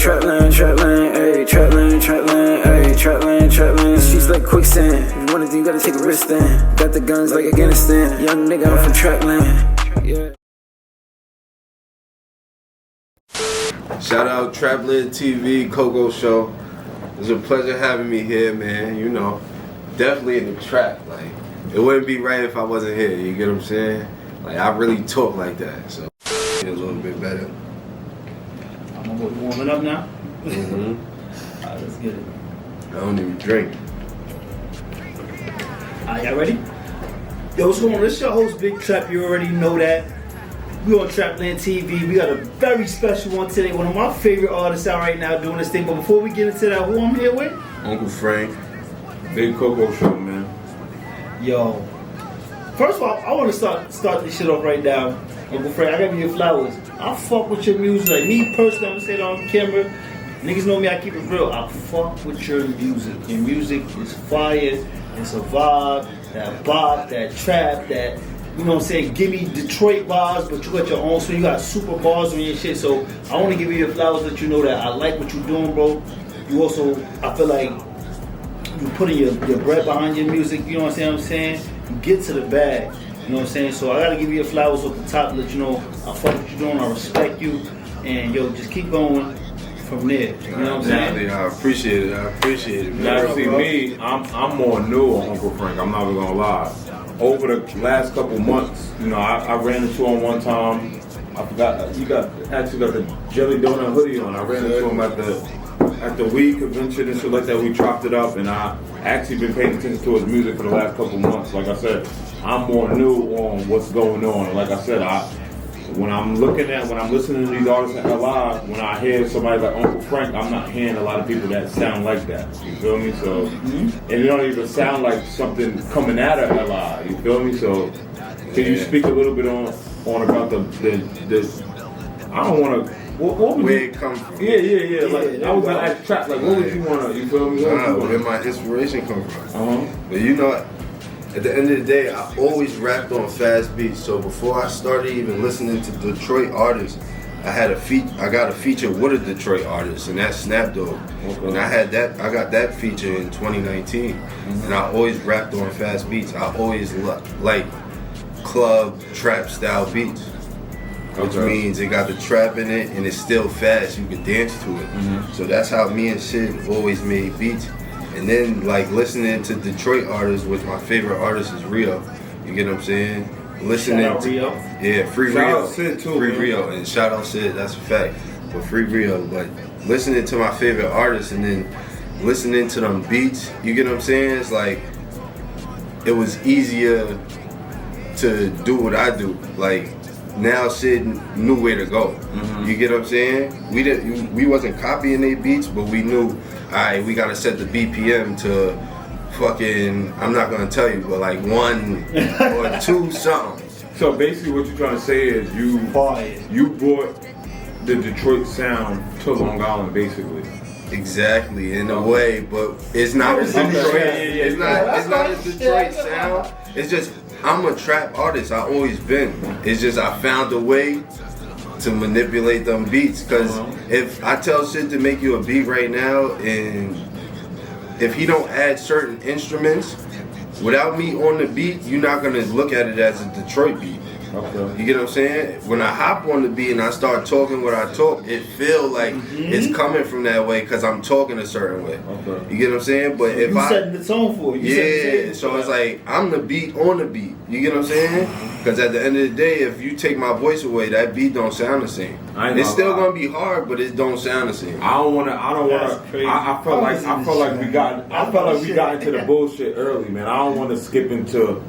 Trapland, trapland, ayy, trapland, trapland, ayy, trapland, trapland. Streets like quicksand. If you wanna do, you gotta take a risk then. Got the guns like Afghanistan. Young nigga, I'm from Trapland. Yeah. Shout out TRAPLANDTV, COCO Show. It's a pleasure having me here, man. You know, definitely in the trap. Like, it wouldn't be right if I wasn't here. You get what I'm saying? Like, I really talk like that, so a little bit better. I'm gonna go warming up now. Alright, let's get it. I don't even drink. Alright, y'all ready? Yo, what's going on? This your host, Big Trap. You already know that. We on Trapland TV. We got a very special one today. One of my favorite artists out right now doing this thing. But before we get into that, who I'm here with? UNKLE FRANK. Big COCO Show, man. Yo. First of all, I want to start this shit off right now. UNKLE FRANK, I gotta give you flowers. I fuck with your music. Like me personally, I'm gonna say it on camera. Niggas know me, I keep it real. I fuck with your music. Your music is fire. It's a vibe. That bop, that trap, that, you know what I'm saying, give me Detroit bars, but you got your own, so you got super bars on your shit. So I want to give you your flowers, let you know that I like what you're doing, bro. You also, I feel like you putting your bread behind your music, you know what I'm saying? You get to the bag, you know what I'm saying? So I got to give you your flowers off the top, let you know I fuck what you're doing, I respect you, and yo, just keep going from there, you know what I'm saying? I appreciate it, man. Now, see me, I'm more new on UNKLE FRANK, I'm not even gonna lie. Over the last couple months, you know, I ran into him one time. I forgot, you actually got the Jelly Donut hoodie on. I ran into him at the Weed convention and shit like that. We chopped it up, and I actually been paying attention to his music for the last couple months. Like I said, I'm more new on what's going on. Like I said, when I'm listening to these artists in LI, when I hear somebody like UNKLE FRANK, I'm not hearing a lot of people that sound like that. You feel me? So, and it don't even sound like something coming out of LI. You feel me? So, can you speak a little bit on about the I don't want to. What would Where you, it comes from? Yeah. Like I was gonna ask Trap. Like, what would you wanna? You feel me? Where my inspiration come from? But you know, at the end of the day, I always rapped on fast beats. So before I started even listening to Detroit artists, I got a feature with a Detroit artist, and that's Snap Dog. Okay. And I got that feature in 2019. And I always rapped on fast beats. I always like club trap style beats. Which means it got the trap in it and it's still fast, you can dance to it. So that's how me and Sid always made beats. And then like listening to Detroit artists, which my favorite artist is Rio. You get what I'm saying? Listening shout out to Rio. Yeah, free Shout Rio. out Sid too, free man. Rio. And shout out Sid, that's a fact. But free Rio. But listening to my favorite artists and then listening to them beats, you get what I'm saying? It's like it was easier to do what I do. Like now Sid knew where to go. You get what I'm saying? We wasn't copying their beats, but we knew, alright, we gotta set the BPM to fucking, I'm not gonna tell you, but like 1 or 2 something. So basically, what you're trying to say is you brought the Detroit sound to Long Island, basically. Exactly, in a way, but it's not a Detroit. It's not a Detroit sound. It's just I'm a trap artist. I always been. It's just I found a way to manipulate them beats. Cause if I tell Sid to make you a beat right now, and if he don't add certain instruments, without me on the beat, you're not gonna look at it as a Detroit beat. Okay. You get what I'm saying? When I hop on the beat and I start talking what I talk, it feel like it's coming from that way because I'm talking a certain way. Okay. You get what I'm saying? But if you setting the tone for it. Yeah, so it's like I'm the beat on the beat. You get what I'm saying? Because at the end of the day, if you take my voice away, that beat don't sound the same. It's still gonna be hard, but it don't sound the same. I felt like we got into the bullshit early, man. I don't want to skip into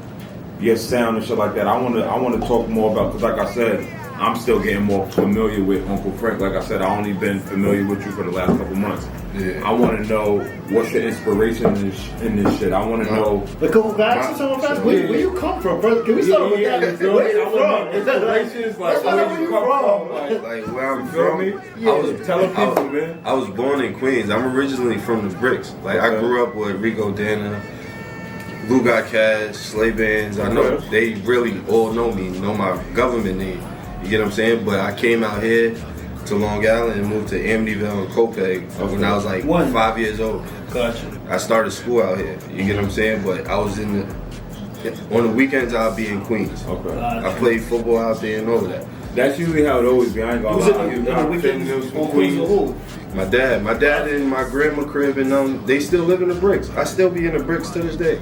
your sound and shit like that. I want to talk more about, because like I said, I'm still getting more familiar with UNKLE FRANK. Like I said, I only been familiar with you for the last couple months. Yeah. I want to know what's your inspiration in this shit. I want to know. But can I ask you something fast? Where you come from, brother? Can we start with that? Where you from? Inspirations, like where you from? Like where I'm from. I was telling people, man. I was born in Queens. I'm originally from the Bricks. Like I grew up with Rico Dana, Lou Got Cash, Slay Bands. I know they really all know me, know my government name. You get what I'm saying? But I came out here to Long Island and moved to Amityville and Copac when I was like 5 years old. Gotcha. I started school out here. You get what I'm saying? But I was on the weekends I'll be in Queens. Okay. I played football out there and all of that. That's usually how it always be. I ain't gonna lie. You got weekends on Queens or who? My dad and my grandma crib, and they still live in the bricks. I still be in the bricks to this day.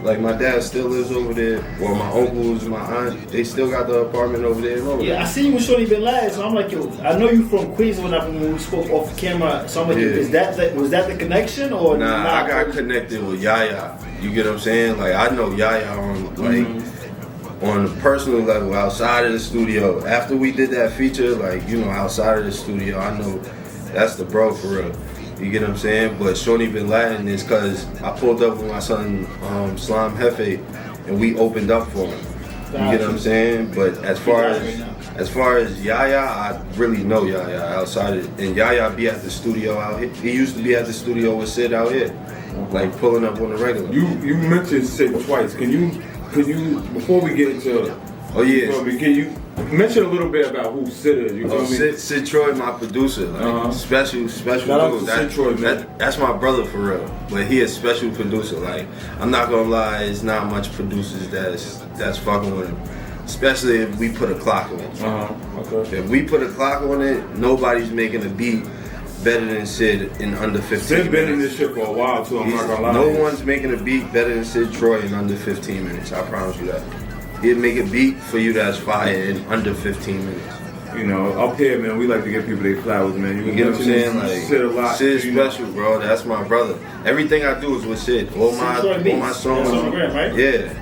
Like my dad still lives over there, or my uncles, my aunt, they still got the apartment over there and over there. Yeah, I seen you with Shorty Bin Laden, so I'm like, yo, I know you from Queens when we spoke off camera. So I'm like, was that the connection or Nah, I got connected with Yaya. You get what I'm saying? Like I know Yaya on on a personal level, outside of the studio. After we did that feature, like outside of the studio, I know that's the bro for real. You get what I'm saying? But Shorty Bin Laden is because I pulled up with my son Slime Hefe, and we opened up for him. You get what I'm saying? But as far as Yaya, I really know Yaya outside of, and Yaya be at the studio out here. He used to be at the studio with Sid out here, like pulling up on the regular. You mentioned Sid twice. Can you before we get into can you mention a little bit about who Sid is? You feel me? SIDTROY, my producer, like, special Shout out dude. to SIDTROY, man. That's my brother for real, but he is special producer. Like I'm not gonna lie, it's not much producers that's fucking with him, especially if we put a clock on it. Okay. If we put a clock on it, nobody's making a beat better than Sid in under 15 Sid minutes. been in this shit for a while too. I'm not gonna lie. No one's making a beat better than SIDTROY in under 15 minutes. I promise you that. He'd make a beat for you that's fire in under 15 minutes. You know, up here, man, we like to give people their flowers, man. You get what I'm saying? Like Sid a lot. Sid's special, bro. That's my brother. Everything I do is with Sid. All my songs. Right? Yeah.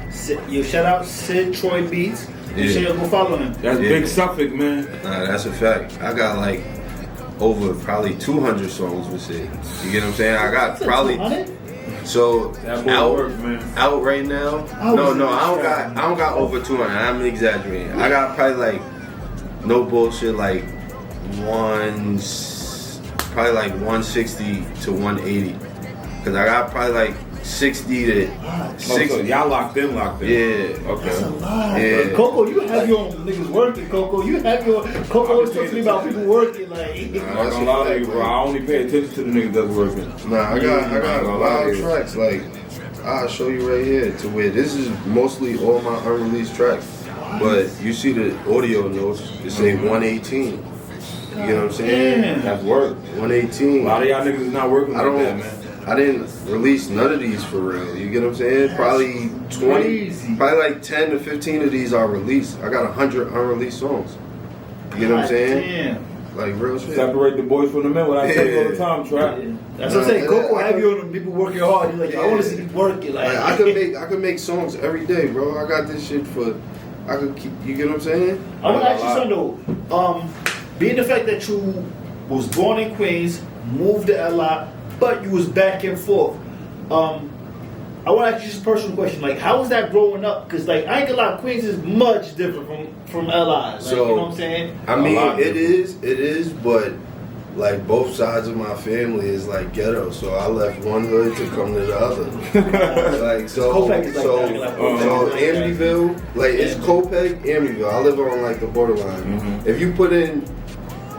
You shout out SIDTROY Beats. You should go follow him. That's Big Suffolk, man. Nah, that's a fact. I got like over probably 200 songs with Sid. You get what I'm saying? I got probably. 200? So out right now. No, I don't got over 200. I'm exaggerating. I got probably like no bullshit like probably like 160 to 180. Cause I got probably like 60 to 60. So y'all locked in. Yeah. Okay. That's a lot. Yeah. Coco, you have your niggas working, Coco. Coco always talks to me about people working, like. I'm not gonna lie to you, bro. I only pay attention to the niggas that's working. Nah, I got a lot of tracks. Like, I'll show you right here to where this is mostly all my unreleased tracks. But you see the audio notes, it say 118. You get what I'm saying? That's work. 118. A lot of y'all niggas is not working like that, man. I didn't release none of these for real. You get what I'm saying? Probably 20, probably like 10 to 15 of these are released. I got 100 unreleased songs. You get what I'm saying? Damn. Like real shit. Separate the boys from the men. What I tell you all the time, Trap. That's what I'm saying. Coco have you on them people working hard. You're like, I want to see people working. Like I could make songs every day, bro. I got this shit for. I could keep. You get what I'm saying? I want to ask you something though. Being the fact that you was born in Queens, moved to LA, but you was back and forth. I want to ask you just a personal question. Like, how was that growing up? Because like, I ain't gonna lie, Queens is much different from LA. Like, So, you know what I'm saying? I mean, it is, but like both sides of my family is like ghetto, so I left one hood to come to the other. Like so Amityville, like it's Copac, Amityville. I live on like the borderline. If you put in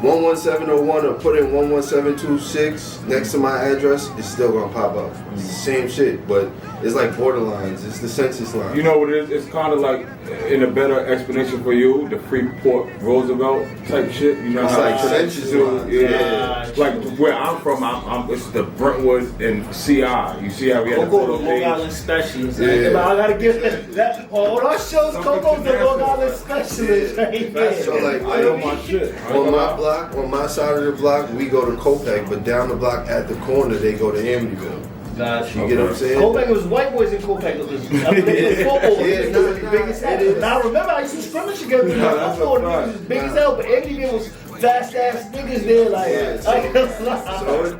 11701 or put in 11726 next to my address, it's still gonna pop up. It's the same shit, but it's like borderlines. It's the census line. You know what it is? It's kind of like, in a better explanation for you, the Freeport Roosevelt type shit. You know It's how like they census line. Yeah. Like where I'm from, it's the Brentwood and CI. You see how we had Coco, the Long Island specialist. I gotta give that. On our shows, Coco's the Long Island specialist. Right there. So like, I know my shit. On my block, on my side of the block, we go to Copac, but down the block at the corner, they go to Amityville. Gotcha. You get what I'm saying? Copac was white boys in Copac. It was football. Now remember, I used to scrimmage together. Football niggas was big as hell, but Amityville was fast ass niggas there. Like, so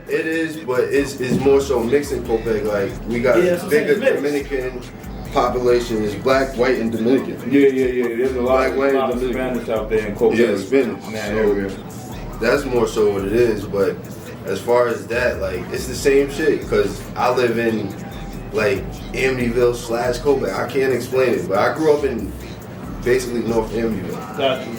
it is, but it's more so mixed in Copac. Like we got bigger Dominican population. It's black, white, and Dominican. Yeah. There's a lot of Spanish out there in Copac. Yeah, Spanish. In that area. That's more so what it is, but. As far as that, like, it's the same shit, because I live in, like, Amityville / Copac. I can't explain it, but I grew up in basically North Amityville.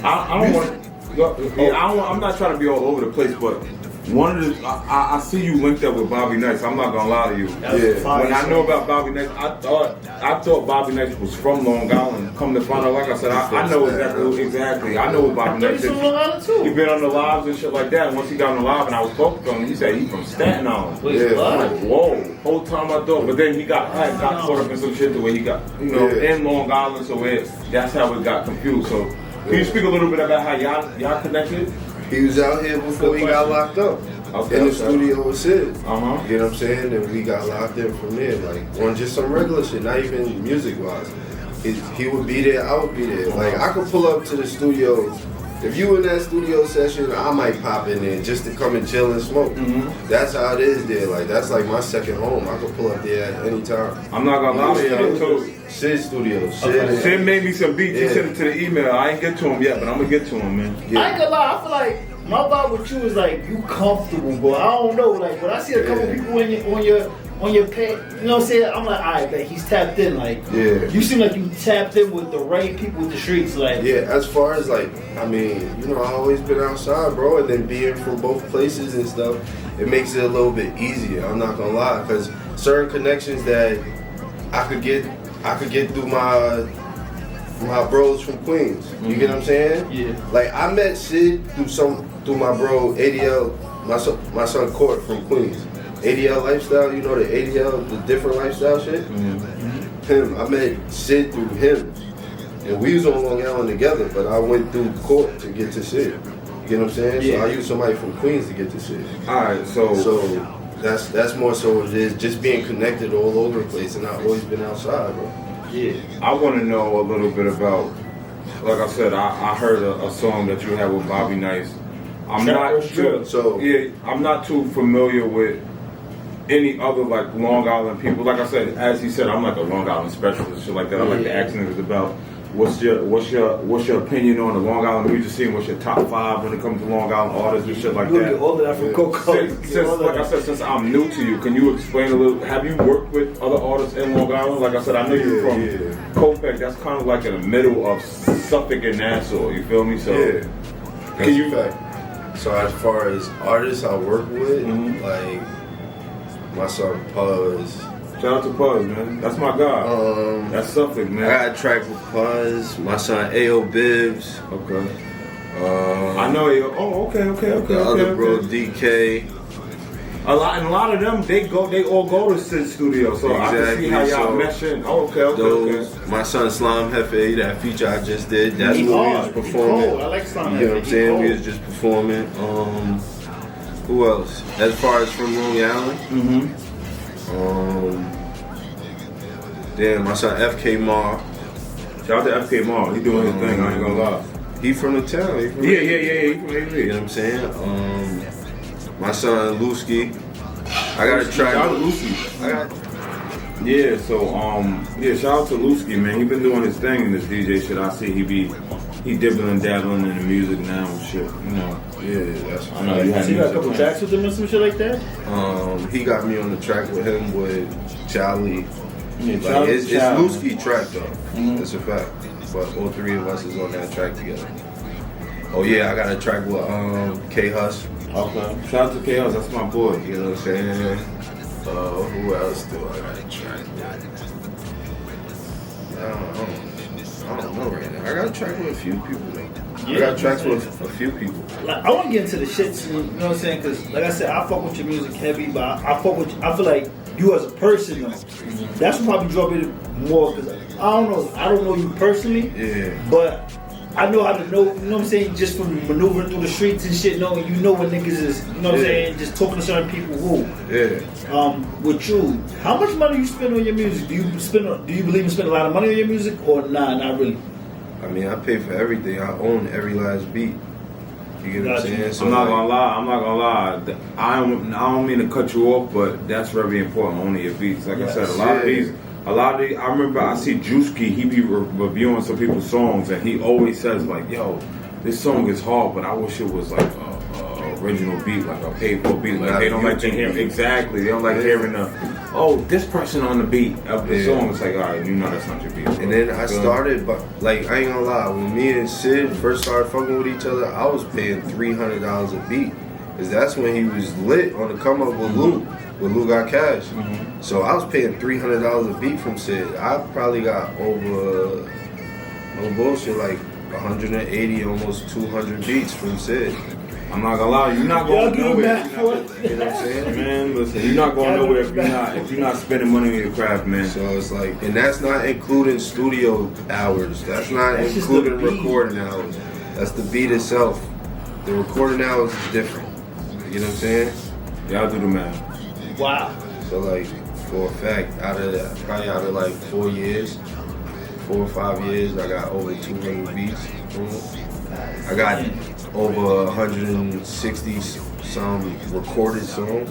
I don't want I'm not trying to be all over the place, but one of the I see you linked up with Bobby Nice. I'm not gonna lie to you. When I know about Bobby Nice, I thought Bobby Nice was from Long Island. Come to find out, like I said, I know exactly. I know what Bobby Nice is. He been on the lives and shit like that. And once he got on the live and I was talking to him, he said he's from Staten Island. I'm like, whoa. Whole time I thought, but then he got caught up in some shit the way he got, in Long Island. So that's how it got confused. So can you speak a little bit about how y'all connected? He was out here before he got locked up. In the studio with Sid. You know what I'm saying? And we got locked in from there, like on just some regular shit, not even music wise. He would be there, I would be there. Like I could pull up to the studio. If you in that studio session, I might pop in there just to come and chill and smoke. That's how it is there. Like that's like my second home. I could pull up there at any time. I'm not gonna lie to you too. Sid Studios. Sid made me some beats. He sent it to the email. I ain't get to him yet, but I'm gonna get to him, man. I ain't gonna lie. I feel like my vibe with you is like you comfortable, bro. I don't know. Like when I see a couple people on your page, you know what I'm saying? I'm like, alright, like he's tapped in. Like you seem like you tapped in with the right people with the streets. Like as far as like, I mean, I always been outside, bro, and then being from both places and stuff, it makes it a little bit easier. I'm not gonna lie, because certain connections that I could get through my bros from Queens. You get what I'm saying? Yeah. Like I met Sid through my bro ADL, my son Court from Queens. ADL lifestyle, the ADL, the different lifestyle shit. Him, I met Sid through him, and we was on Long Island together. But I went through Court to get to Sid. You get what I'm saying? So I used somebody from Queens to get to Sid. All right, so that's more so what it is. Just being connected all over the place, and I've always been outside, bro. Yeah, I want to know a little bit about. Like I said, I heard a song that you had with Bobby Nice. I'm not too familiar with any other like Long Island people. Like I said, as he said, I'm like a Long Island specialist, shit like that. I like to ask niggas about what's your opinion on the Long Island music scene. What's your top 5 when it comes to Long Island artists and shit like that? All of that from COCO. Since I'm new to you, can you explain a little? Have you worked with other artists in Long Island? Like I said, I know you're from Copac. That's kind of like in the middle of Suffolk and Nassau. You feel me? So can you? So as far as artists I work with, like my son Puzz. Shout out to Puzz, man. That's my guy. That's Suffolk, man. I got a track with Puzz. My son A.O. Bibbs. Okay. I know A.O. Oh, okay. The other bro DK. A lot of them, they all go to Sid Studio, so I can see how y'all mesh in. Oh, okay. My son Slime Hefe, that feature I just did, that's what we was performing. I like Slime Hefe. You know what I'm saying? We was just performing. Who else? As far as from Long Island? My son FK Mar. Shout out to FK Mar. He doing his thing, I ain't gonna lie. He from the town. He from He from AV. You know what I'm saying? My son Lusky. I got a track. Shout out to Lusky. Shout out to Lusky, man. He been doing his thing in this DJ shit. I see he dibbling and dabbling in the music now and shit. That's. I know you got a couple tracks with him and some shit like that. He got me on the track with him with Charlie. It's Lusky track though. It's a fact. But all 3 of us is on that track together. Oh yeah, I got a track with K Hus. Okay. Shout out to K Hus, that's my boy. You know what I'm saying? Who else do I got a track with? I don't know right now. I got a track with a few people, man. I got tracks with a few people. Like, I want to get into the shits, you know what I'm saying? Because, like I said, I fuck with your music heavy, but I feel like you as a person, though. That's what probably drove me more, because I don't know you personally, but I know how to know, you know what I'm saying, just from maneuvering through the streets and shit, knowing you know what niggas is, you know what I'm saying, just talking to certain people who. With you, how much money you spend on your music? Do you believe in spending a lot of money on your music, or nah, not really? I mean, I pay for everything. I own every last beat. You get what I'm saying? So I'm not gonna lie. I don't mean to cut you off, but that's very important. Owning your beats. Like I said, a lot of these. I remember I see Juicy, he be reviewing some people's songs, and he always says like, yo, this song is hard, but I wish it was like original beat, like a paid for beat. Like Not they don't like to YouTube hear beat. exactly. They don't like hearing the this person on the beat of the Yeah. song. It's like, all right, you know that's not your beat. And then I started, but like I ain't gonna lie, when me and Sid first started fucking with each other, I was paying $300 a beat, cause that's when he was lit on the come up with Lou. With Lou Got Cash. So I was paying $300 a beat from Sid. I probably got over, no bullshit, like 180, almost 200 beats from Sid. I'm not gonna lie, you're not going Y'all do nowhere. that You know what I'm saying? Man, listen, you're not going nowhere if you're not spending money on your craft, man. So it's like, and that's not including studio hours. That's not That's just including the beat. recording hours. That's the beat itself. The recording hours is different. You know what I'm saying? Y'all do the math. Wow. So like, for a fact, probably out of like 4 years, 4 or 5 years, I got over 200 beats. I got over 160 some recorded songs.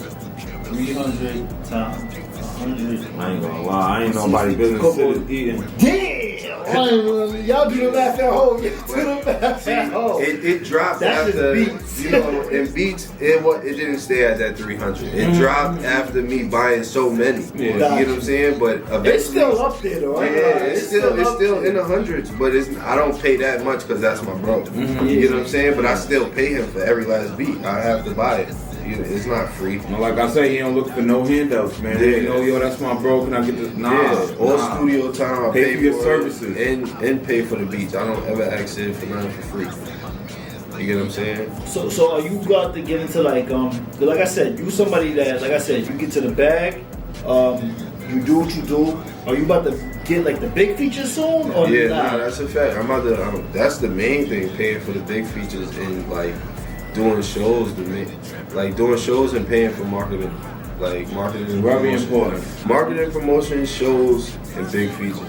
300 times 100. I ain't gonna lie, I ain't nobody business sitting eating. Damn! Y'all do the math at home. Y'all do the math at home. It dropped That's after, just beats. you know, in beats, it didn't stay at that 300. It dropped after me buying so many. Yeah. You know what I'm saying? But eventually, It's still up there though. yeah, Right? it's still up in there. the hundreds, but I don't pay that much because that's my bro. You know what I'm saying? But I still pay him for every last beat. I have to buy it. It's not free. You know, like I say, he don't look for no handouts, man. Yeah. You know, yo, that's my bro. Can I get this? All studio time. I Pay for your it services. and pay for the beats. I don't ever ask Sid for nothing for free. You get what I'm saying? So are you got to get into like I said, you somebody that, like I said, you get to the bag, you do what you do. Are you about to get like the big features soon or Yeah, not? nah, that's a fact. That's the main thing, paying for the big features and like doing shows to me. Like doing shows and paying for marketing. Like marketing and Very promotion. important. Marketing, promotion, shows, and big features.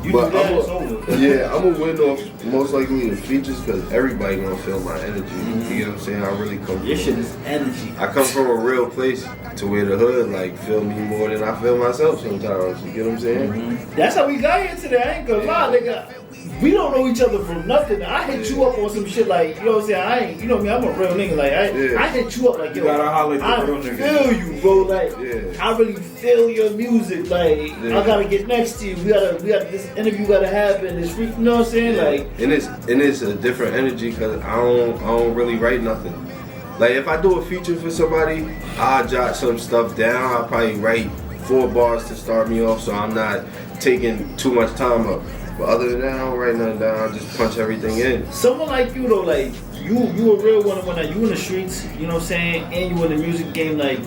You But do that, I'm it's over. yeah, I'm gonna win off most likely the features because everybody gonna feel my energy. You know what I'm saying? I really come Your from, shit is energy. I come from a real place to where the hood like feel me more than I feel myself sometimes. You get what I'm saying? That's how we got here today. I ain't gonna lie, nigga. We don't know each other from nothing. I hit you up on some shit like, you know what I'm saying? I ain't, you know me, I'm a real nigga. Like, I hit you up like, yo, You gotta holler at the I real nigga. feel you, bro. Like, Yeah. I really feel your music. Like, Yeah. I gotta get next to you. We gotta, this interview gotta happen. This freak, you know what I'm saying? Like, and it's a different energy because I don't really write nothing. Like if I do a feature for somebody, I'll jot some stuff down. I'll probably write 4 bars to start me off, so I'm not taking too much time up. But other than that, I don't write nothing down. I just punch everything in. someone like you though, like you a real one when you in the streets, you know what I'm saying, and you in the music game, like,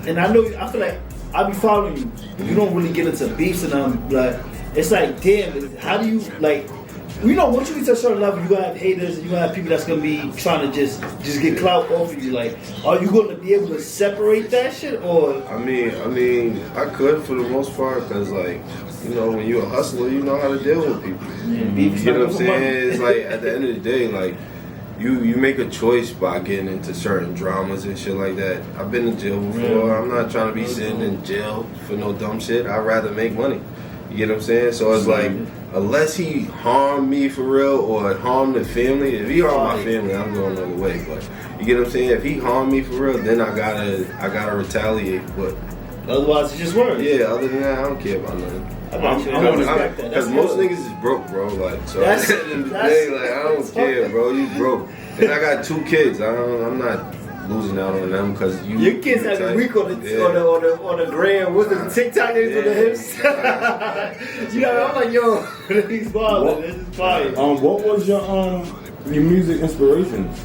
and I feel like I be following you. You don't really get into beefs and but it's like, damn, how do you like? You know, once you get to a certain level, you gonna have haters and you gonna have people that's gonna be trying to just get clout off of you. Like, are you gonna be able to separate that shit or? I mean, I could for the most part because like, you know, when you're a hustler, you know how to deal with people. Beef is You know not what I'm good for money. saying? It's like at the end of the day, like you make a choice by getting into certain dramas and shit like that. I've been in jail before. I'm not trying to be sitting in jail for no dumb shit. I'd rather make money. You get what I'm saying? So it's like, unless he harmed me for real or harmed the family, if he harmed my family, I'm going the other way. But you get what I'm saying? If he harmed me for real, then I gotta retaliate. But Otherwise, it's just words. yeah, other than that, I don't care about nothing. I got you. I don't respect that. Because That's most good. niggas is broke, bro. Like, so That's- at the end of the that's- day, like, I don't that's care, fucked. bro. You broke. And I got 2 kids. I'm not losing out on them because you. Your kids have a week on the gram. What's the TikTok name for the hips? You know, I'm like, yo, he's balling. This is fire. What was your music inspirations?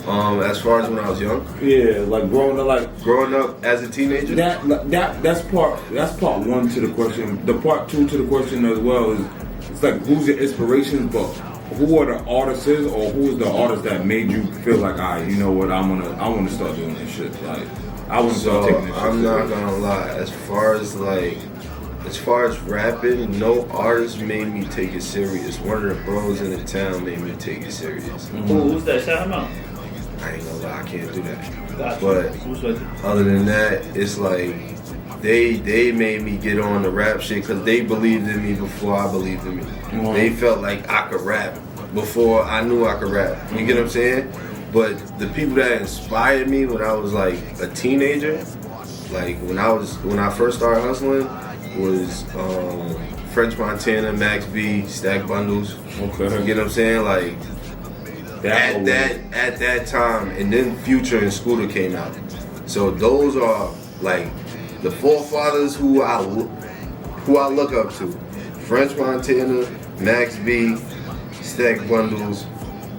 As far as when I was young, Yeah, like growing up as a teenager. that's part 1 to the question. The part 2 to the question as well is it's like who's your inspiration, but who are the artists or who is the artist that made you feel like, you know what, I wanna start doing this shit. Like I wanna So start taking this shit. I'm not serious. gonna lie. As far as rapping, no artist made me take it serious. One of the bros in the town made me take it serious. Who's that? Shout him out. I ain't gonna lie, I can't do that. Got you. But Who's with it? other than that, it's like they made me get on the rap shit because they believed in me before I believed in me. They felt like I could rap before I knew I could rap. You get what I'm saying? But the people that inspired me when I was like a teenager, like when I first started hustling, was French Montana, Max B, Stack Bundles. Okay. You get what I'm saying? Like at that time, and then Future and Scooter came out. So those are like the forefathers who I look up to. French Montana, Max B, Stack Bundles,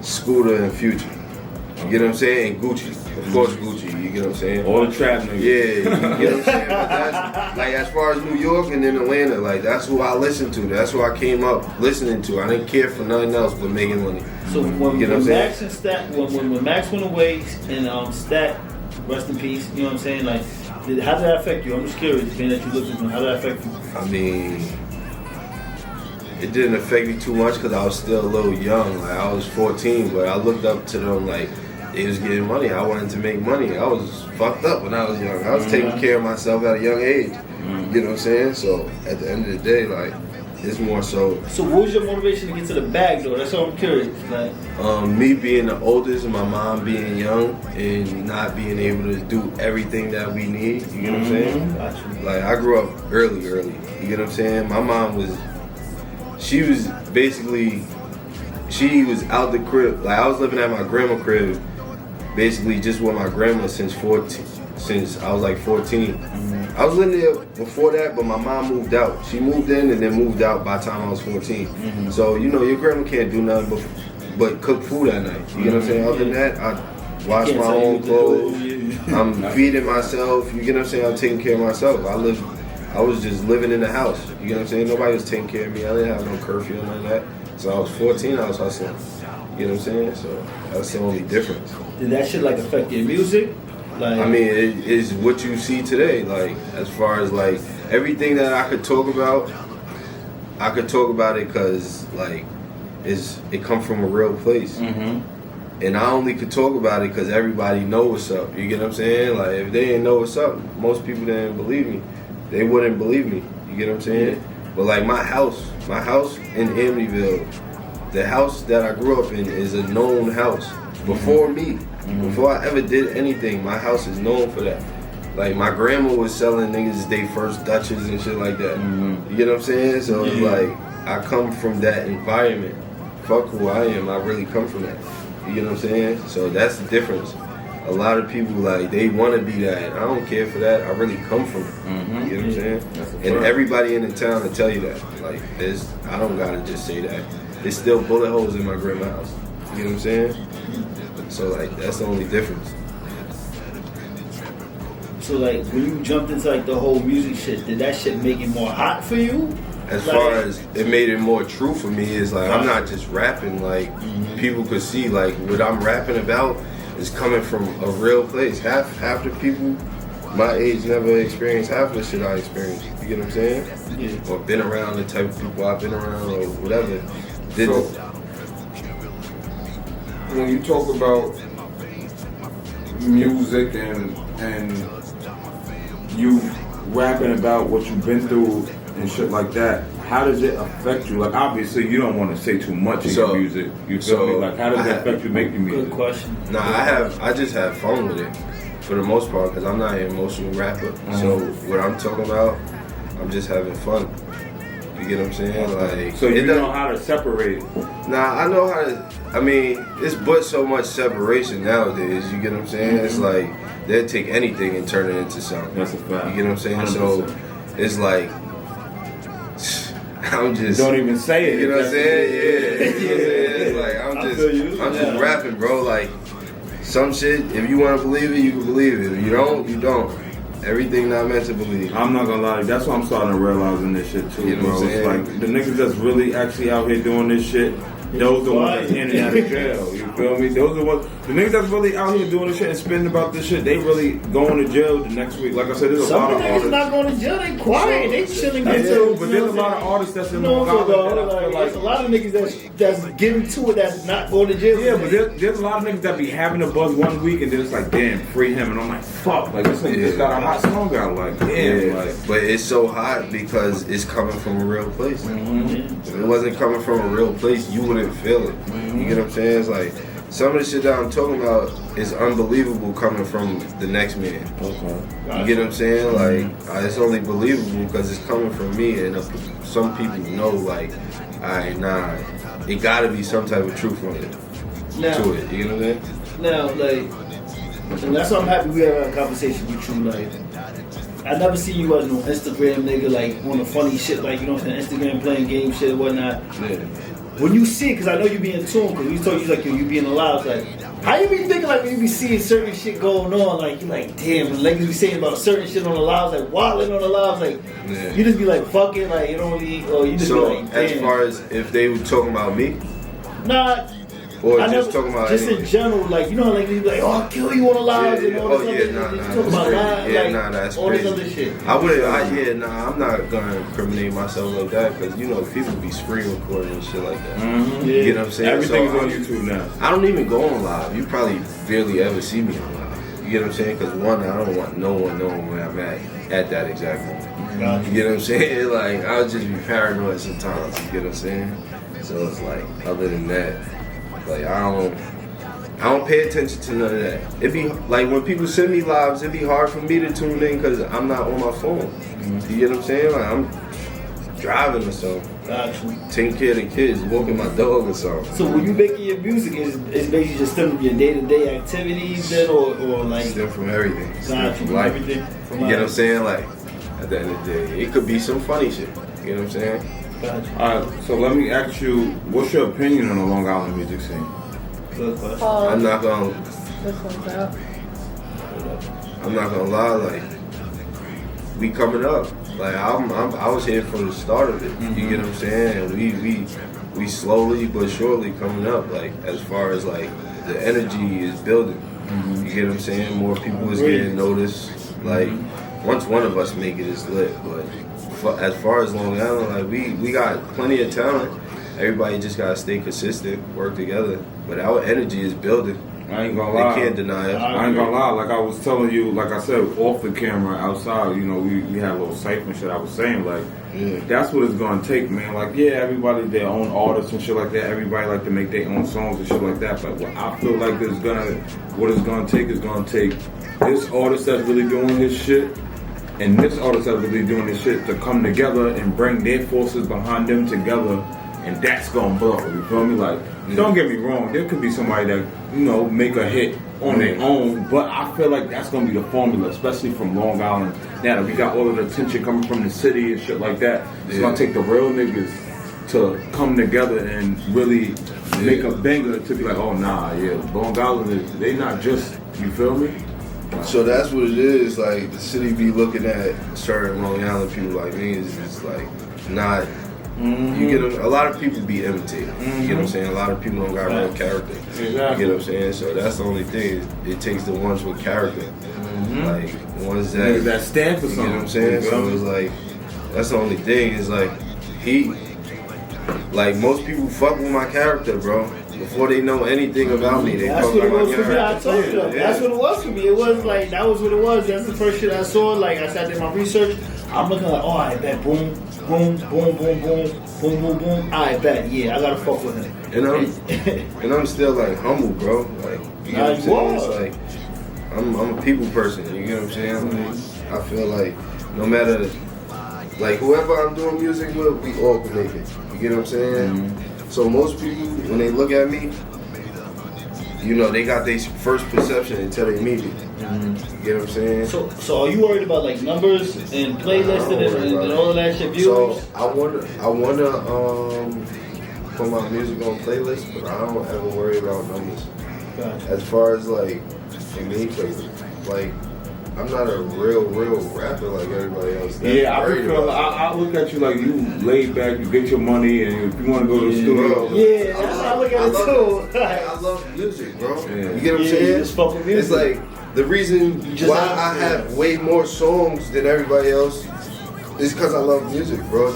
Scooter, and Future. You get what I'm saying? And Gucci. Of course Gucci, you get what I'm saying? All the trap niggas. Yeah, you get what I'm saying? But that's, like as far as New York and then Atlanta, like that's who I listened to. That's who I came up listening to. I didn't care for nothing else but making money. So when, you know when Max and Stack, when Max went away and Stack, rest in peace, you know what I'm saying? Like, how did that affect you? I'm just curious, being that you looked at them, how did that affect you? I mean, it didn't affect me too much because I was still a little young. Like I was 14, but I looked up to them like they was getting money. I wanted to make money. I was fucked up when I was young. I was taking care of myself at a young age. You know what I'm saying? So at the end of the day, like it's more so. So what was your motivation to get to the bag though? That's what I'm curious. Like, me being the oldest and my mom being young and not being able to do everything that we need. You get what I'm saying? Gotcha. Like I grew up early. You get what I'm saying? My mom she was out the crib. Like I was living at my grandma's crib, basically just with my grandma since I was like 14. I was living there before that, but my mom moved out. She moved in and then moved out by the time I was 14. So you know your grandma can't do nothing but cook food at night. You get what I'm saying? Other than that, I wash my own clothes. I'm feeding myself. You get what I'm saying? I'm taking care of myself. I was just living in the house. You get what I'm saying? Nobody was taking care of me. I didn't have no curfew or none of that. So I was 14, I was hustling. You know what I'm saying? So that's the only difference. Did that shit like affect your music? Like, I mean, it is what you see today. Like, as far as like everything that I could talk about it because like it come from a real place. And I only could talk about it because everybody know what's up. You get what I'm saying? Like, if they didn't know what's up, most people didn't believe me. They wouldn't believe me. You get what I'm saying? But like my house in Amityville, the house that I grew up in is a known house. Before me, before I ever did anything, my house is known for that. Like my grandma was selling niggas their first Dutchess and shit like that. You get what I'm saying? So it's like I come from that environment. Fuck who I am, I really come from that. You get what I'm saying? So that's the difference. A lot of people like they want to be that. I don't care for that. I really come from it. You know what I'm saying? And everybody in the town will tell you that. Like I don't gotta just say that. There's still bullet holes in my grandma's house. You know what I'm saying? So like that's the only difference. so like when you jumped into like the whole music shit, did that shit make it more hot for you? As far as it made it more true for me is like I'm not just rapping. Like people could see like what I'm rapping about is coming from a real place. Half the people my age never experienced half the shit I experienced. You get what I'm saying? Yeah. Or been around the type of people I've been around or whatever. When you talk about music and you rapping about what you've been through and shit like that, how does it affect you? Like obviously you don't want to say too much in your music. You feel me? Like how does it affect you making music? Good question. Nah, I just have fun with it for the most part because I'm not an emotional rapper. So what I'm talking about, I'm just having fun. You get what I'm saying? Like so you know how to separate. Nah, I know how to. I mean, it's but so much separation nowadays. You get what I'm saying? It's like they'll take anything and turn it into something. That's a fact. You get what I'm saying? 100%. So it's like I'm just don't even say it. You know what I'm saying? Yeah. You know what I'm saying? It's like I'm just rapping, bro. Like some shit. If you want to believe it, you can believe it. If you don't, you don't. Everything not meant to believe. I'm not gonna lie, that's what I'm starting to realize in this shit too, you know bro. What I'm saying? It's like the niggas that's really actually out here doing this shit, those are the ones that's in and out of jail. You feel me? Those are the ones. The niggas that's really out here doing this shit and spitting about this shit, they really going to jail the next week. Like I said, there's a lot of artists. Some niggas not going to jail. They quiet. They chilling. They do, but there's a lot of artists that's in Long Island that I feel like. There's a lot of niggas that's getting to it that's not going to jail. Yeah, but there's a lot of niggas that be having a buzz 1 week and then it's like, damn, free him, and I'm like, fuck, like this nigga just got a hot song out, like, damn, like. But it's so hot because it's coming from a real place. If it wasn't coming from a real place, you wouldn't feel it. You get what I'm saying? It's like some of the shit that I'm talking about is unbelievable coming from the next man. Okay. You get what I'm saying? Like, it's only believable because it's coming from me, and some people know, like, alright, nah, it gotta be some type of truth on it. Now, to it, you know what I mean? Now, like, and that's why I'm happy we have a conversation with you. Like, I never see you as no Instagram nigga, like, on the funny shit, like, you know what I'm saying, Instagram playing game shit and whatnot. Yeah. When you see it, because I know you be in tune, because we told you, like, you be in the live, like, how you be thinking, like, when you be seeing certain shit going on, like, you like, damn, when niggas be saying about certain shit on the lives, like, wilding on the lives, like, you just be like, fuck it, like, you don't really, or you just so, be like, damn. as far as if they were talking about me? Nah. Or I just never, talking about just anything? in general, like, you know how, like, you be like, oh, I'll kill you on the lives and all this other nah, shit. that's Talk about crazy. live, Yeah, like, nah, that's all crazy. this other shit. I'm not gonna incriminate myself like that, because, you know, people be screen recording and shit like that. Mm-hmm. You know what I'm saying? Everything's So, on YouTube now. I don't even go on live. You probably barely ever see me on live. You get what I'm saying? Because one, I don't want no one knowing where I'm at that exact moment. You get what I'm saying? Like, I'll just be paranoid sometimes. You get what I'm saying? So it's like, other than that, like, I don't pay attention to none of that. It be like when people send me lives, it be hard for me to tune in because I'm not on my phone. You get what I'm saying? Like, I'm driving or something, taking care of the kids, walking my dog or something. So when you making your music, is basically just still your day-to-day activities then, or like? Still from everything. From Life. everything. You get what I'm saying? Like, at the end of the day, it could be some funny shit. You know what I'm saying? Alright, so let me ask you, what's your opinion on the Long Island music scene? Good question. I'm not gonna lie, like, we coming up. Like, I was here from the start of it. You get what I'm saying? And we slowly but surely coming up. Like, as far as like the energy is building. You get what I'm saying? More people is getting noticed. Like, once one of us make it, it's lit. But as far as Long Island, like, we got plenty of talent. Everybody just gotta stay consistent, work together. But our energy is building. I ain't gonna lie. They can't deny it. I ain't gonna lie. Like I was telling you, like I said, off the camera, outside, you know, we had a little cipher and shit. I was saying, like, that's what it's gonna take, man. Like, yeah, everybody their own artists and shit like that. Everybody like to make their own songs and shit like that. But what I feel like what it's gonna take is gonna take this artist that's really doing his shit and this artist that's really doing this shit to come together and bring their forces behind them together. And that's gonna blow, you feel me? Like, don't get me wrong, there could be somebody that, you know, make a hit on their own, but I feel like that's gonna be the formula, especially from Long Island. Now that we got all of the attention coming from the city and shit like that, it's gonna take the real niggas to come together and really make a banger to be like, oh nah, yeah, Long Island they not just, you feel me? So that's what it is. Like, the city be looking at certain Long Island people like me is just like not. You get a lot of people be imitated. You get what I'm saying? A lot of people don't got real character. Exactly. You get what I'm saying? So that's the only thing. It takes the ones with character, like ones that stand for you something. get what I'm saying? So it's like that's the only thing. Is like like most people fuck with my character, bro. Before they know anything about me, they That's fuck what it with was my for me. I character. told you. That's what it was for me. It was like, that was what it was. That's the first shit I saw. Like, I sat there my research. I'm looking like, oh, I bet, boom, boom, boom, boom, boom, boom, boom, boom. I bet, yeah, I gotta fuck with him. And I'm still like humble, bro. Like, you know what I'm saying? It's like I'm a people person. You get what I'm saying? Like, I feel like no matter like whoever I'm doing music with, we all can make it. You get what I'm saying? So most people, when they look at me, you know, they got their first perception until they meet me. You get what I'm saying? So are you worried about like numbers and playlists and all of that shit? Views? So I wanna put my music on playlists, but I don't ever worry about numbers. Gotcha. As far as like for me, cause like I'm not a real rapper like everybody else. Yeah, I look at you like you laid back, you get your money, and if you want to go to the studio. Yeah, that's how I look at it too. I love music, bro. Yeah. You get what I'm Yeah, saying? you just fuck with music. It's like the reason why I have way more songs than everybody else is because I love music, bro.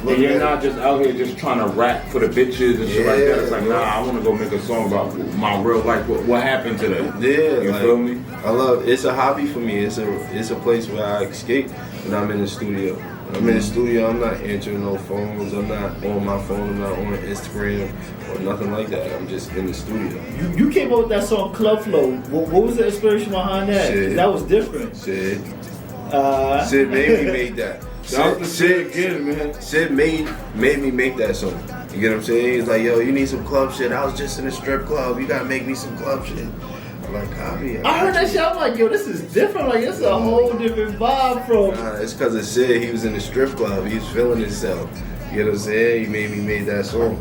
And you're not just out here just trying to rap for the bitches and shit like that. It's like, bro. nah, I want to go make a song about my real life. What happened to them? Yeah, You like, feel me? I love. It's a hobby for me. It's a place where I escape when I'm in the studio. I'm in the studio, I'm not answering no phones, I'm not on my phone, I'm not on Instagram or nothing like that. I'm just in the studio. You came up with that song Club Flow. What was the inspiration behind that? Sid. That was different. Sid made me make that. Sid again, man. Sid made me make that song. You get what I'm saying? He's like, yo, you need some club shit. I was just in a strip club. You gotta make me some club shit. I'm like, copy. I heard that shit. I'm like, yo, this is different. Like, this is a whole different vibe from. Nah, it's because of Sid. He was in the strip club. He was feeling himself. You get what I'm saying? He made me make that song.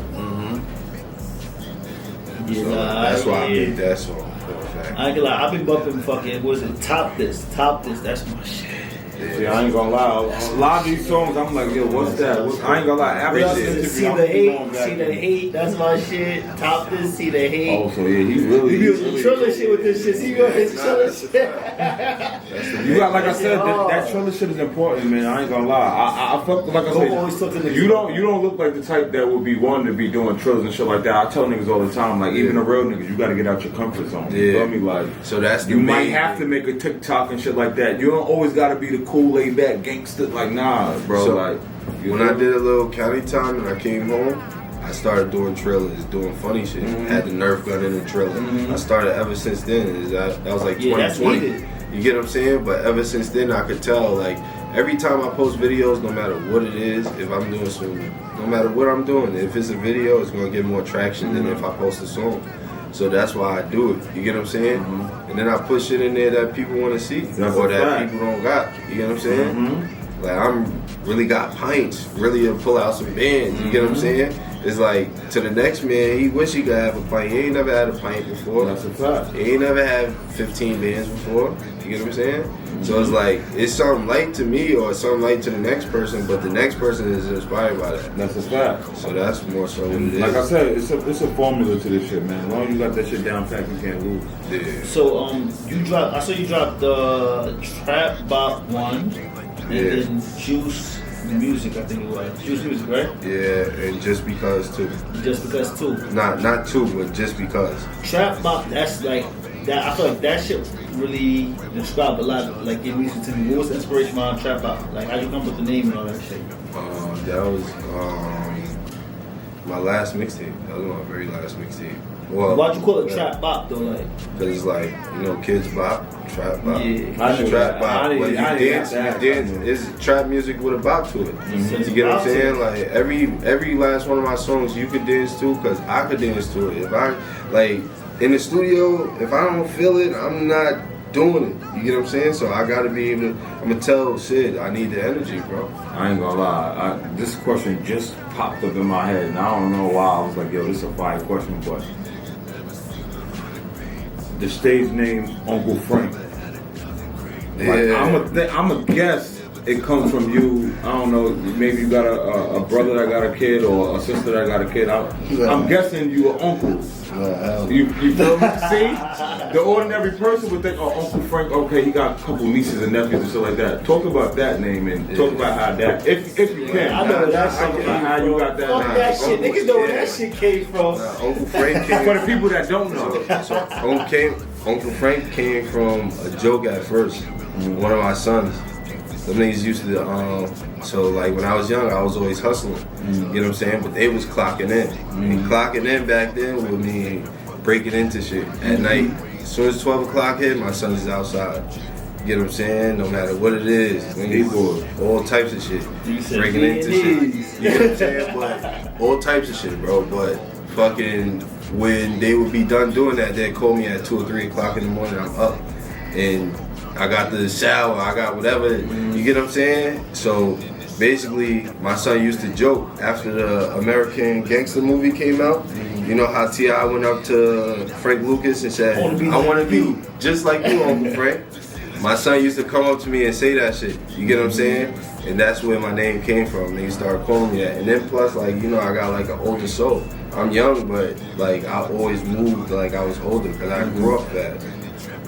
Yeah, So that's why I made that song. For a fact. I ain't gonna lie, I've been bumping fucking, what is it, Top This, that's my shit. See, I ain't gonna lie. A lot of these songs, I'm like, yo, what's that? I ain't gonna lie. After this interview, See I'm the going hate, back. see the hate, that's my shit. Top This, see the hate. Oh, so yeah, he really. He be on some Triller shit with this shit. See, he on his Triller shit. You got, like I said, that Triller shit is important, man. I ain't gonna lie. I fuck, like I said, you don't look like the type that would be wanting to be doing Trillers and shit like that. I tell niggas all the time, like even the real niggas, you gotta get out your comfort zone. You feel me? Like, so that's you might have to make a TikTok and shit like that. You don't always gotta be the cool, laid back gangster. Like, nah, bro. So, like, when I did a little county time and I came home, I started doing Trillers, doing funny shit. Had the Nerf gun in the Triller. I started ever since then. That was like 2020. You get what I'm saying? But ever since then, I could tell, like, every time I post videos, no matter what it is, if I'm doing no matter what I'm doing, if it's a video, it's gonna get more traction than if I post a song. So that's why I do it. You get what I'm saying? And then I put shit in there that people want to see or that people don't got. You get what I'm saying? Like, I'm really got pints, really to pull out some bands. You get what I'm saying? It's like, to the next man, he wish he could have a pint. He ain't never had a pint before. That's a fact. He ain't never had 15 bands before. You get what I'm saying? So it's like, it's something light to me or something light to the next person, but the next person is inspired by that. That's a fact. So that's more so what it is. Like I said, it's a formula to this shit, man. As long as you got that shit down pat, you can't lose. Yeah. So, I saw you dropped the Trap Bop 1 and then Juice Music, I think it was. Juice Music, right? Yeah, and Just Because too. Just Because too. Not two, but Just Because. Trap Bop, that's like, that. I feel like that shit really described a lot of like your music to me. What was the inspiration behind Trap Bop? Like, how you come up with the name and all that shit? That was my last mixtape. That was my very last mixtape. Well, why'd you call it Trap Bop though? Like, cause it's like, you know, kids bop, trap bop. Yeah. Trap bop. But you dance. It's trap music with a bop to it. You get what I'm saying? Like every last one of my songs you could dance to, cause I could dance to it. If I like in the studio, if I don't feel it, I'm not doing it. You get what I'm saying? So I gotta be able to. I'm gonna tell Sid I need the energy, bro. I ain't gonna lie. This question just popped up in my head, and I don't know why. I was like, yo, this is a fire question, but the stage name Uncle Frank. Like, I'm a guess it comes from you. I don't know. Maybe you got a brother that got a kid or a sister that got a kid. I'm guessing you an uncle. You feel me? See, the ordinary person would think, oh, Uncle Frank. Okay, he got a couple nieces and nephews and shit like that. Talk about that name and talk about how that, if you can. I know that shit. How you got that Fuck name? that shit. Niggas know where that shit came from. Uncle Frank came For the people that don't know. So Uncle Frank came from a joke at first. One of my sons. Them niggas used to, so like when I was young, I was always hustling. You know what I'm saying? But they was clocking in. And clocking in back then would mean breaking into shit at night. As soon as 12 o'clock hit, my son is outside. You get what I'm saying? No matter what it is. All types of shit. Breaking into shit. You know what I'm saying? But all types of shit, bro. But fucking when they would be done doing that, they'd call me at 2 or 3 o'clock in the morning. I'm up. And I got the shower, I got whatever, you get what I'm saying? So basically, my son used to joke after the American Gangster movie came out. You know how T.I. went up to Frank Lucas and said, I want to be just like you, Uncle Frank. My son used to come up to me and say that shit, you get what I'm saying? And that's where my name came from. They started calling me that. And then plus, like, you know, I got like an older soul. I'm young, but like I always moved like I was older because I grew up fast.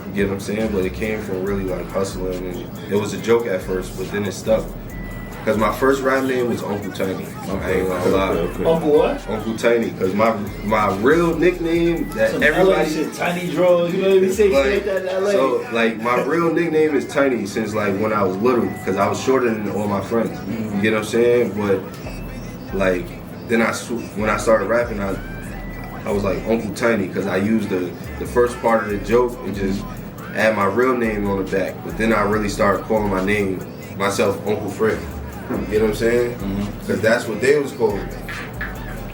You get what I'm saying? But it came from really like hustling, and it was a joke at first, but then it stuck. Cause my first rap name was Uncle Tiny. I ain't gonna lie. Uncle what? Uncle Tiny. Cause my real nickname that Some everybody LA shit, Tiny Draws, you know what I mean? Say shit like that in LA. So like my real nickname is Tiny since like when I was little, cause I was shorter than all my friends. You know what I'm saying? But like then when I started rapping, I was like Uncle Tiny, cause I used the first part of the joke and just add my real name on the back. But then I really started calling myself Uncle Frank. You know what I'm saying? Cause that's what they was calling me.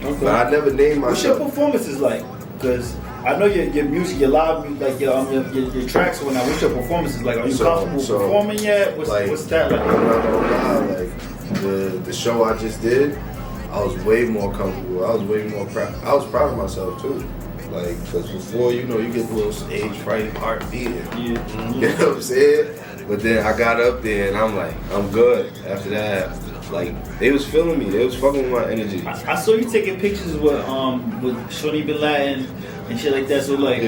Okay. But I never named What's your myself. performances like? Because I know your music, your live music, like your tracks when what's your performances like? Are you comfortable performing yet? What's that like? I'm not gonna lie, like the show I just did, I was way more comfortable. I was way more proud. I was proud of myself too. Like, cause before, you know, you get the little stage fright, heart beating. You know what I'm saying? But then I got up there and I'm like, I'm good. After that, like, they was feeling me. They was fucking with my energy. I saw you taking pictures with Shorty Bin Laden and shit like that. So like,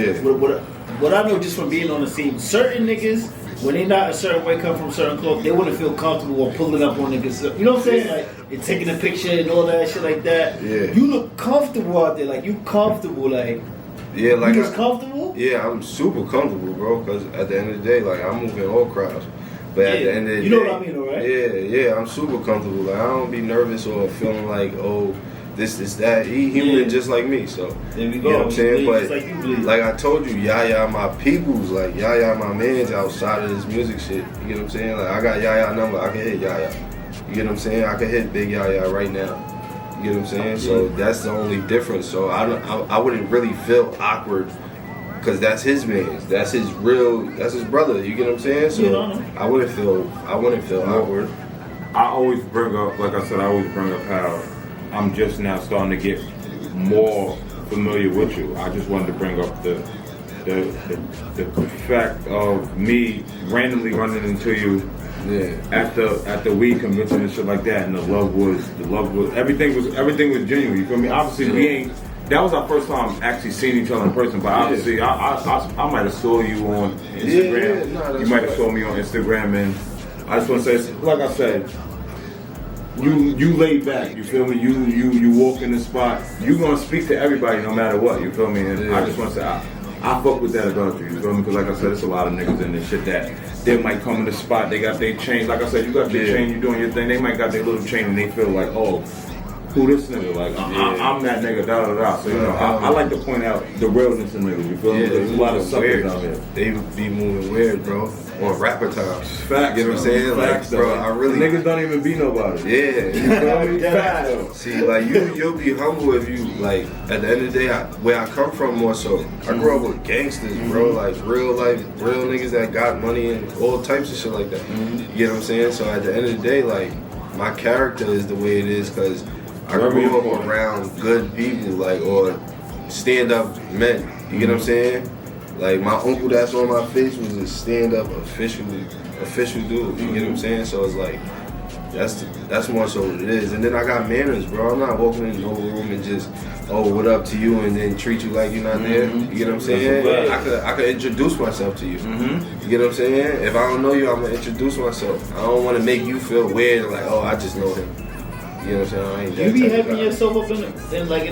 what I know just from being on the scene, certain niggas, when they not a certain way, come from certain clothes, they wouldn't feel comfortable or pulling up on niggas. You know what I'm saying? Like, and taking a picture and all that shit like that. Yeah. You look comfortable out there. Like, you comfortable. Like, yeah, like you just comfortable? Yeah, I'm super comfortable, bro. Cause at the end of the day, like, I'm moving all crowds. But at the end of the day, you know what I mean, right? Yeah, I'm super comfortable. Like, I don't be nervous or feeling like, oh, this, that. He human just like me, so there we you go. know what I'm saying? But like I told you, Yaya my peoples, like Yaya my mans outside of this music shit. You get what I'm saying? Like, I got Yaya number, I can hit Yaya. You get what I'm saying? I can hit Big Yaya right now. You get what I'm saying? So that's the only difference. So I wouldn't really feel awkward. Cause that's his man, that's his brother. You get what I'm saying? So I wouldn't feel awkward. I always bring up, like I said, how I'm just now starting to get more familiar with you. I just wanted to bring up the fact of me randomly running into you at the weed convention and shit like that, and the love was everything was genuine. You feel me? Obviously that was our first time actually seeing each other in person, but obviously I might have saw you on Instagram. You might have saw me on Instagram, and I just want to say, like I said, you laid back. You feel me? You walk in the spot. You gonna speak to everybody no matter what. You feel me? And I just want to say I fuck with that about you. You feel me? Because like I said, there's a lot of niggas in this shit that they might come in the spot. They got their chain. Like I said, you got your chain. You doing your thing. They might got their little chain, and they feel like, oh, who this nigga? Like, I'm that nigga, da da da. So, you know, I like to point out the realness in niggas, you feel me? There's a lot of suckers out here. They be moving weird, bro. On rapper time. Facts. You know what I'm saying? Facts, like, bro, I really. Niggas don't even be nobody. Yeah. You feel me? Facts. See, like, you'll be humble if you, like, at the end of the day, where I come from more so, I grew up with gangsters, bro. Like, real life, real niggas that got money and all types of shit like that. You know what I'm saying? So at the end of the day, like, my character is the way it is because I grew up around good people, like, or stand-up men. You get what I'm saying? Like, my uncle that's on my face was a stand-up official dude. You get what I'm saying? So it's like, that's more so what it is. And then I got manners, bro. I'm not walking in no room and just, oh, what up to you, and then treat you like you're not there. You get what I'm saying? I could introduce myself to you. You get what I'm saying? If I don't know you, I'm gonna introduce myself. I don't want to make you feel weird, like, oh, I just know him. You know what I'm saying? You be hyping yourself up because like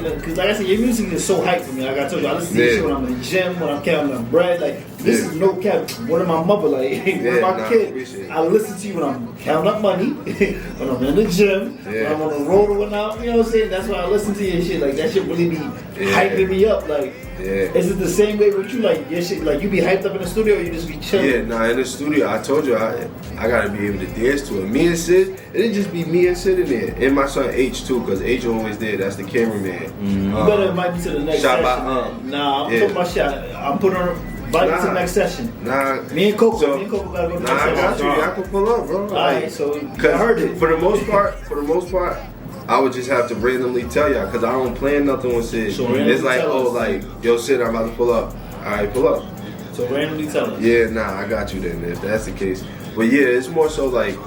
I said, your music is so hype for me. Like I told you, I listen to this shit when I'm in the gym, when I'm counting my bread. Like, this is no cap. One of my mother, like, one of my kids. I listen to you when I'm counting up money, when I'm in the gym, when I'm on the road or whatnot. You know what I'm saying? That's why I listen to your shit. Like, that shit really be hyping me up. Like, is it the same way with you? Like, your shit, like, you be hyped up in the studio or you just be chilling? Yeah, nah, in the studio, I told you, I gotta be able to dance to it. Me and Sid, it'd just be me and Sid in there. And my son H too, because H always there. That's the cameraman. You better invite me to the next session. Nah, I'm talking about shot. I'm putting on invite me to the next session. Nah. Me and Coco gotta go to the next session. I got you. I can pull up, bro. Alright, so I heard it. For the most part, I would just have to randomly tell y'all because I don't plan nothing with Sid. So it's like, oh, like, yo, Sid, I'm about to pull up. Alright, pull up. So randomly tell us. Yeah, nah, I got you then if that's the case. But yeah, it's more so like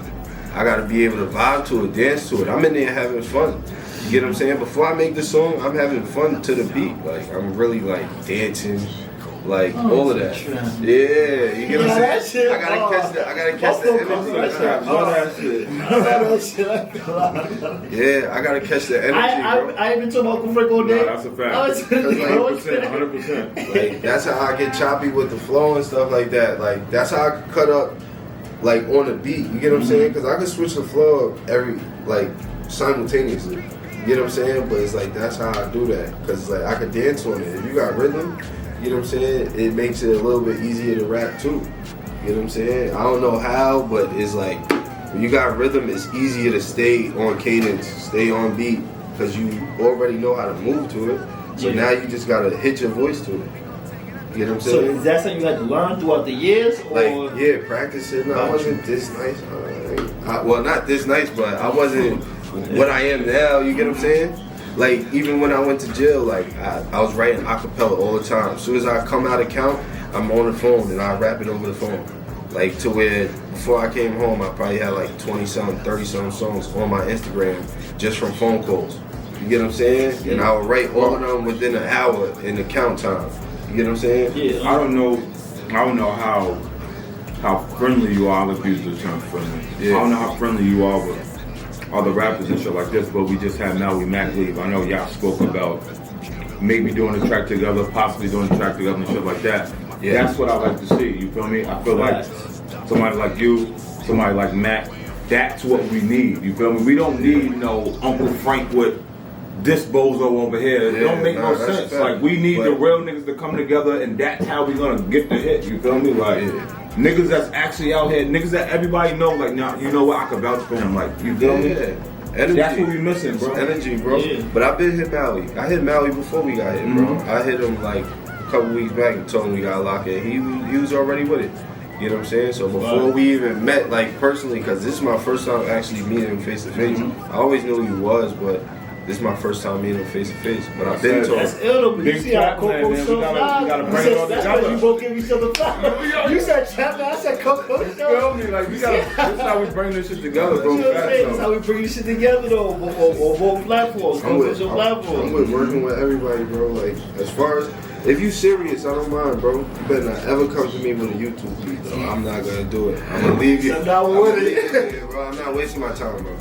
I gotta be able to vibe to it, dance to it. I'm in there having fun. You get what I'm saying? Before I make the song, I'm having fun to the beat. Like, I'm really like dancing, like all of that. Yeah, you get what I'm that saying? shit, I gotta catch that. I gotta catch the energy. Yeah, I gotta catch the energy. I ain't been talking about Uncle Frank all day. No, that's a fact. 100%. Like that's how I get choppy with the flow and stuff like that. Like that's how I can cut up like on the beat. You get what I'm saying? Because I can switch the flow up every like simultaneously. You get what I'm saying? But it's like that's how I do that. Because it's like I could dance on it. If you got rhythm, you know what I'm saying? It makes it a little bit easier to rap too. You know what I'm saying? I don't know how, but it's like when you got rhythm, it's easier to stay on cadence, stay on beat, because you already know how to move to it. So now you just gotta hit your voice to it. You know what I'm saying? So is that something you had to learn throughout the years? Or? Like, yeah, practicing. I wasn't this nice. Well, not this nice, but I wasn't what I am now. You get what I'm saying? Like, even when I went to jail, like, I was writing acapella all the time. As soon as I come out of count, I'm on the phone and I rap it over the phone. Like, to where before I came home, I probably had like 20-something, 30-something songs on my Instagram just from phone calls. You get what I'm saying? And I would write all of them within an hour in the count time. You get what I'm saying? Yeah. I don't know how friendly you are. I'll use the term friendly. Yeah. I don't know how friendly you are with other rappers and shit like this, but we just had Maui Mac leave. I know y'all spoke about maybe doing a track together, possibly doing a track together and shit like that. Yeah. That's what I like to see. You feel me? I feel like somebody like you, somebody like Mac, that's what we need. You feel me? We don't need no Uncle Frank with this bozo over here. It don't make no sense. Like, we need the real niggas to come together, and that's how we gonna get the hit. You feel me? Like, niggas that's actually out here, niggas that everybody know, like, nah, you know what, I can vouch for him. Like, you feel me? Energy. That's what we missing, bro. Energy, bro. Yeah. But I've been hit Maui. I hit Maui before we got hit, bro. I hit him like a couple weeks back and told him we got locked in. He was already with it. You know what I'm saying? So before we even met, like, personally, because this is my first time actually meeting him face to face. I always knew who he was, but this is my first time meeting him face to face. But I've been to him. That's ill, but you see how COCO Show we gotta bring it all that's together. why you both give each other flowers. You said Trapland, I said COCO You Show. feel me? Like, we gotta, this is how we bring this shit together, bro. You know what I'm saying? That's how we bring this shit together, though, on both platforms. COCO Show platforms. I'm with working with everybody, bro. Like, as far as, if you serious, I don't mind, bro. You better not ever come to me with a YouTube beat, though. I'm not gonna do it. I'm gonna leave you. I'm not with it. Yeah, bro. I'm not wasting my time, bro.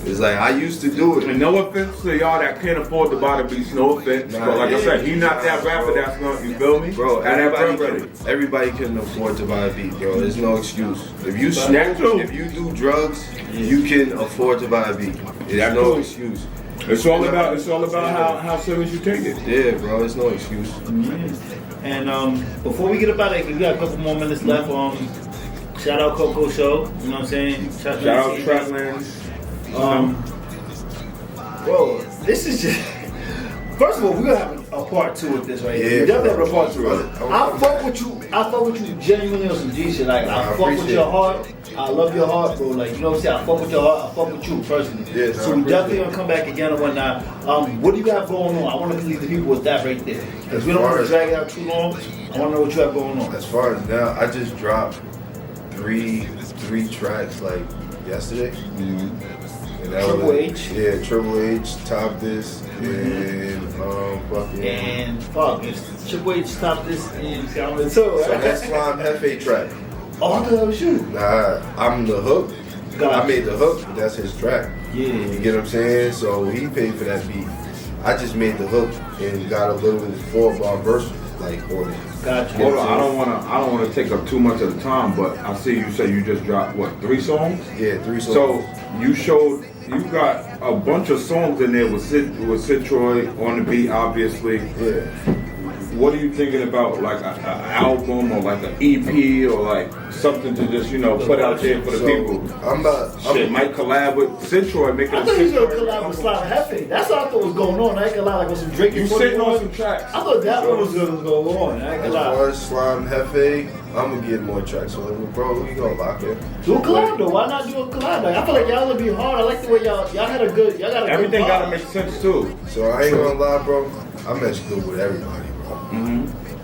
It's like, I used to do it. And no offense to y'all that can't afford to buy the beats, no offense. Nah, But like I said, he nah, not that rapper bro. that's gonna, you feel me? Bro, Have that ready. everybody can afford to buy a beat, bro. There's no excuse. If you That too. if you do drugs, you can afford to buy a beat. There's no too. excuse. It's all about how serious you take it. Yeah, bro. There's no excuse. And before we get up out of here, we got a couple more minutes left. Shout out COCO Show. You know what I'm saying? Shout out Trapland. Bro, this is just. First of all, we're gonna have a part 2 with this right here. Yeah, We definitely bro. have a part 2 of it. I fuck with you genuinely on some G shit. Like, I fuck with appreciate your it. heart. I love your heart, bro. Like, you know what I'm saying? I fuck with your heart. I fuck with you personally. Yeah, so I we appreciate definitely it. gonna come back again and whatnot. What do you got going on? I want to leave the people with that right there. Because we don't want to drag it out too long. I want to know what you have going on. As far as now, I just dropped three tracks like yesterday. And that Triple was, H. Yeah, Triple H, Top This, and fucking. And fuck, it's Triple H Top This and Calvin too. So that's Slime Hefe track. Oh, I thought that was you. Nah, I'm the hook. Gotcha. I made the hook, but that's his track. Yeah. You get what I'm saying? So he paid for that beat. I just made the hook and got a little 4-bar verse like on it. Gotcha. Hold on, I don't wanna take up too much of the time, but I see you say you just dropped what, 3 songs? Yeah, 3 songs. So you got a bunch of songs in there with SIDTROY on the beat, obviously. Yeah. What are you thinking about, like an album or like an EP or like something to just, you know, put out there for the people? I'm Might collab with SIDTROY, make it I a thought you were SIDTROY. collab with Slime Hefe. That's what I thought was going on. I ain't gonna lie, like with some Drake. You sitting on some tracks. I thought that one was going on. I ain't As gonna lie. far as Slime Hefe, I'm gonna get more tracks on it. Bro, we gonna lock it. Do a collab though. Why not do a collab? Like, I feel like y'all would be hard. I like the way y'all got a good. Everything good gotta vibe. make sense too. So I ain't gonna lie, bro. I mesh good with everybody, bro.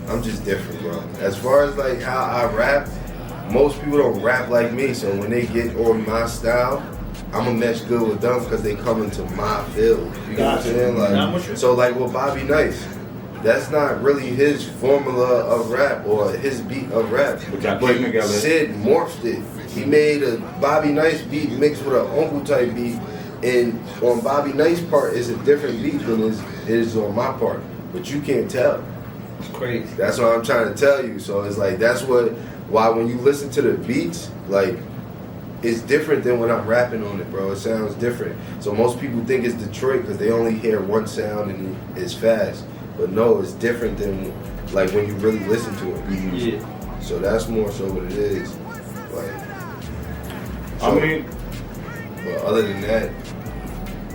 I'm just different, bro. As far as like how I rap, most people don't rap like me. So when they get on my style, I'm gonna mesh good with them because they come into my field. You know what I'm saying? Nah, I'm with you. Like, so like with Bobby Nice, that's not really his formula of rap or his beat of rap. But together. Sid morphed it. He made a Bobby Nice beat mixed with an Uncle type beat, and on Bobby Nice part is a different beat than it is on my part. But you can't tell. It's crazy. That's what I'm trying to tell you. So it's like why when you listen to the beats, like it's different than when I'm rapping on it, bro. It sounds different. So most people think it's Detroit because they only hear one sound and it's fast. But no, it's different than like when you really listen to it. Yeah. So that's more so what it is. Like, I mean, but other than that,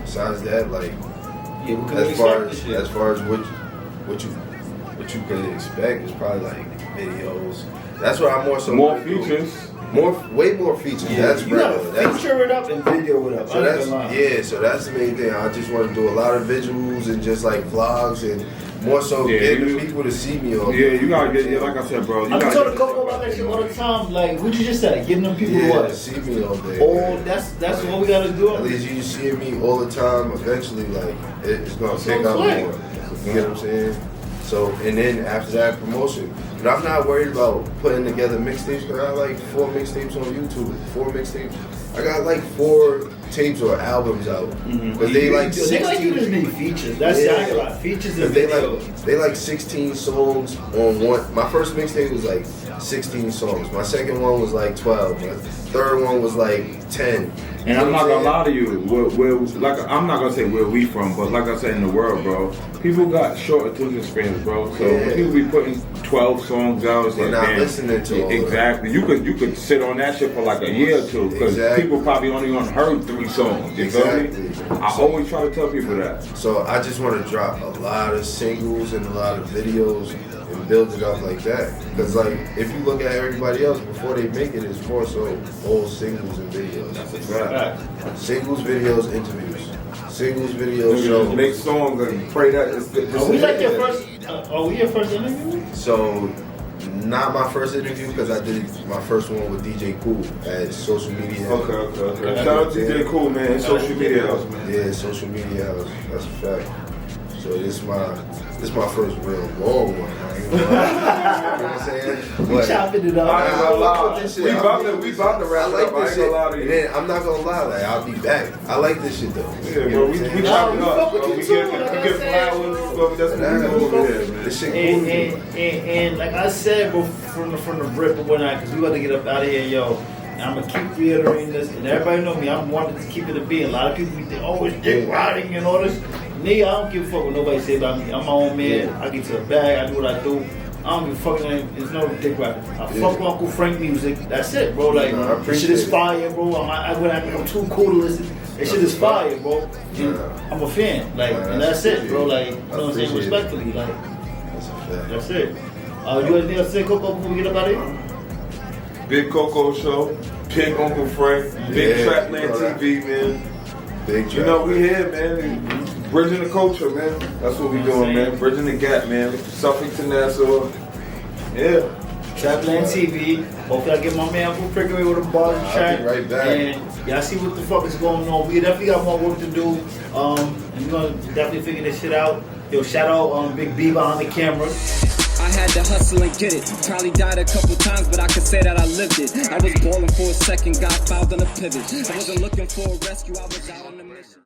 besides that, like, Yeah, we as far as what you could expect is probably like videos. That's what I'm more so more features. Way more features. Yeah, That's you regular. gotta picture it up and video it up. So that's so that's the main thing. I just want to do a lot of visuals and just like vlogs and more so getting people to see me on. Yeah, you gotta get like I said, bro. I tell the Coco about that shit all the time. Like, what you just said, getting them people to what? See me all day. Oh, that's what we gotta do. At least you see me all the time. Eventually, like it's gonna pick up more. You get what I'm saying? So, and then after that, promotion. But I'm not worried about putting together mixtapes, because I got like 4 mixtapes on YouTube. 4 mixtapes. I got like 4 tapes or albums out. Because they like 16. They like you just need features. That's a lot. Features and videos. They like 16 songs on one. My first mixtape was like 16 songs. My second one was like 12. My third one was like 10. And I'm not gonna lie to you, I'm not gonna say where we from, but like I said, in the world, bro, people got short attention spans, bro. So when people be putting 12 songs out, it's they're like, not listening to all exactly. You could sit on that shit for like a year or two, because people probably only heard 3 songs. You feel me? I always try to tell people that. So I just want to drop a lot of singles and a lot of videos and build it up like that. Because like if you look at everybody else before they make it, it's more so all singles and videos. That's a fact. Singles, videos, interviews. Singles, videos, shows. Make songs and pray that it's Are we like your first? Are we your first interview? So, not my first interview because I did my first one with DJ Cool at Social Media House. Okay. Shout out to DJ Cool, man. Social Media House, man. Yeah, Social Media House. That's a fact. So this is my first real long one. You know what I'm saying? We chopping it up. I ain't gonna lie. We about to wrap I like up. I this ain't shit. gonna lie to you. And then I'm not gonna lie, like I'll be back. I like this shit though. Yeah, bro, we chop it up, bro. We get flowers, bro. That's what we do over there, man. This shit cool. And like I said from the rip or whatnot, because we got to get up out of here, yo. And I'm gonna keep reiterating this, and everybody know me. I'm wanting to keep it a beat. A lot of people they always dick riding and all this. Me, I don't give a fuck what nobody say about me. I'm my own man. I get to the bag. I do what I do. I don't give a fuck. There's no dick riding. I fuck with Uncle Frank music. That's it, bro. Like this shit is fire, bro. I'm too cool to listen. This shit is fire, bro. I'm a fan. Like, and that's it, bro. Like, you know what I'm saying? Respectfully, like. That's it. You have anything else to say, Coco, before we get up out of here? Big COCO Show, Big Uncle Frank, Big Trapland TV, man. Big you know we here, man. Bridging the culture, man. That's what we doing, man. Bridging the gap, man. Suffolk to Nassau. Yeah. Trapland TV. Hopefully I get my man Uncle Frank away with a bar and track. Right back. And y'all see what the fuck is going on. We definitely got more work to do. And we're gonna definitely figure this shit out. Yo, shout out Big B behind the camera. I had to hustle and get it. Probably died a couple times, but I could say that I lived it. I was balling for a second, got fouled on a pivot. I wasn't looking for a rescue, I was out on a mission.